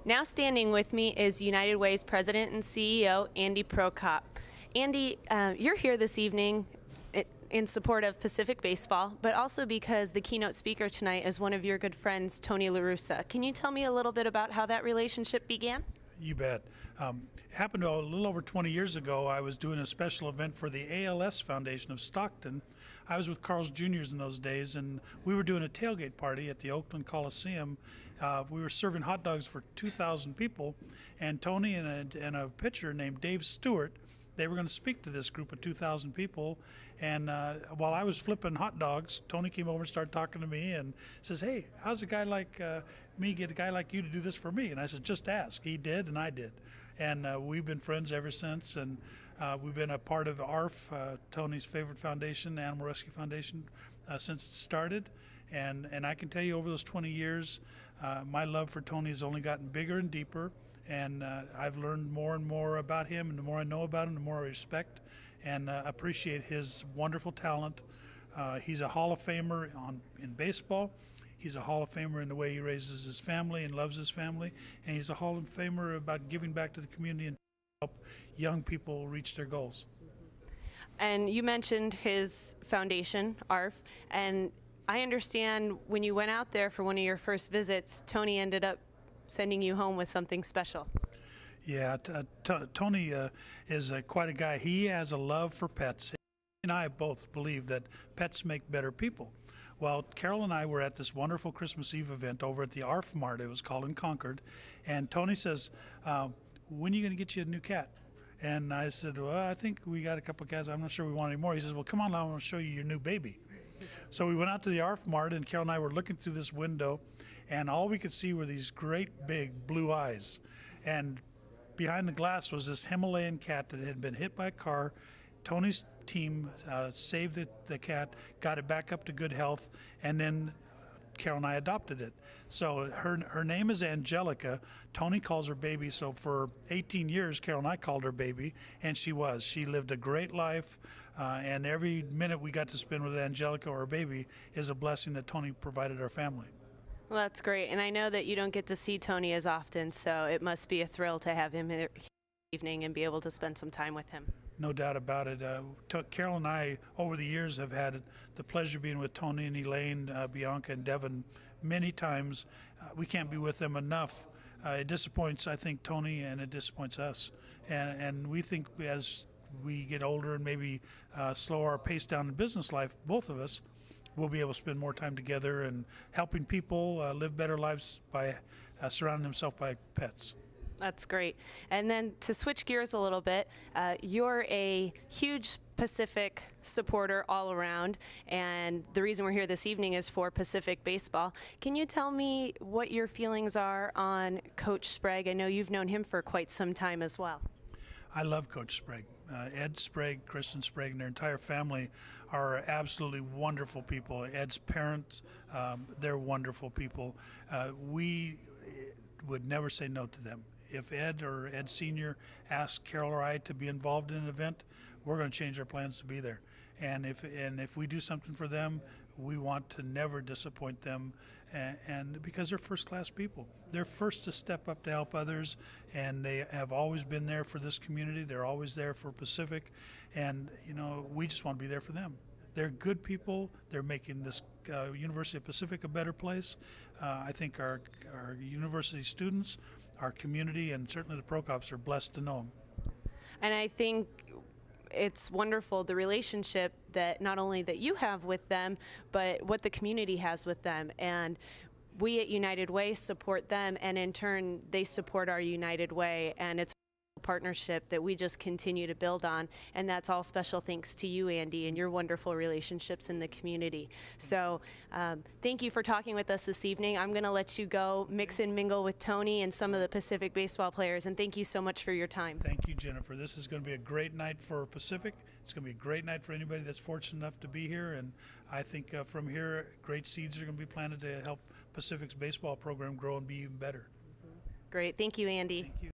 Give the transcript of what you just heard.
Now standing with me is United Way's President and CEO, Andy Prokop. Andy, you're here this evening in support of Pacific Baseball, but also because the keynote speaker tonight is one of your good friends, Tony La Russa. Can you tell me a little bit about how that relationship began? You bet. It happened a little over 20 years ago. I was doing a special event for the ALS Foundation of Stockton. I was with Carl's Jr.'s in those days, and we were doing a tailgate party at the Oakland Coliseum. We were serving hot dogs for 2,000 people, and Tony and a pitcher named Dave Stewart, they were going to speak to this group of 2,000 people. And while I was flipping hot dogs, Tony came over and started talking to me and says, "Hey, how's a guy like me get a guy like you to do this for me?" And I said, "Just ask." He did, and I did. And we've been friends ever since. And we've been a part of ARF, Tony's favorite foundation, Animal Rescue Foundation, since it started. And I can tell you over those 20 years, my love for Tony has only gotten bigger and deeper. And I've learned more and more about him, and the more I know about him, the more I respect and appreciate his wonderful talent. He's a Hall of Famer in baseball. He's a Hall of Famer in the way he raises his family and loves his family. And he's a Hall of Famer about giving back to the community and help young people reach their goals. And you mentioned his foundation, ARF, and I understand when you went out there for one of your first visits, Tony ended up sending you home with something special. Yeah, Tony is quite a guy. He has a love for pets. He and I both believe that pets make better people. Well, Carol and I were at this wonderful Christmas Eve event over at the ARF Mart, it was called, in Concord, and Tony says, "When are you going to get you a new cat?" And I said, "Well, I think we got a couple of cats. I'm not sure we want any more." He says, "Well, come on now, I want to show you your new baby." So we went out to the ARF Mart, and Carol and I were looking through this window, and all we could see were these great big blue eyes. And behind the glass was this Himalayan cat that had been hit by a car. Tony's team saved the cat, got it back up to good health, and then Carol and I adopted it. So her name is Angelica. Tony calls her baby. So for 18 years, Carol and I called her baby, and she was. She lived a great life, and every minute we got to spend with Angelica or her baby is a blessing that Tony provided our family. Well, that's great. And I know that you don't get to see Tony as often, so it must be a thrill to have him here this evening and be able to spend some time with him. No doubt about it. Carol and I, over the years, have had the pleasure of being with Tony and Elaine, Bianca and Devin many times. We can't be with them enough. It disappoints, I think, Tony, and it disappoints us. And we think as we get older and maybe slow our pace down in business life, both of us, we'll be able to spend more time together and helping people live better lives by surrounding themselves by pets. That's great. And then to switch gears a little bit, you're a huge Pacific supporter all around, and the reason we're here this evening is for Pacific Baseball. Can you tell me what your feelings are on Coach Sprague? I know you've known him for quite some time as well. I love Coach Sprague. Ed Sprague, Kristen Sprague, and their entire family are absolutely wonderful people. Ed's parents, they're wonderful people. We would never say no to them. If Ed or Ed Sr. asks Carol or I to be involved in an event, we're going to change our plans to be there. And if we do something for them, we want to never disappoint them, and because they're first-class people. They're first to step up to help others, and they have always been there for this community. They're always there for Pacific, and we just want to be there for them. They're good people. They're making this University of Pacific a better place. I think our university students, our community, and certainly the Prokops are blessed to know them. And I think it's wonderful, the relationship that not only that you have with them, but what the community has with them. And we at United Way support them, and in turn, they support our United Way. And it's partnership that we just continue to build on, and that's all special thanks to you, Andy, and your wonderful relationships in the community. So thank you for talking with us this evening. I'm going to let you go mix and mingle with Tony and some of the Pacific baseball players, and thank you so much for your time. Thank you, Jennifer. This is going to be a great night for Pacific. It's going to be a great night for anybody that's fortunate enough to be here, and I think from here great seeds are going to be planted to help Pacific's baseball program grow and be even better. Great. Thank you, Andy. Thank you.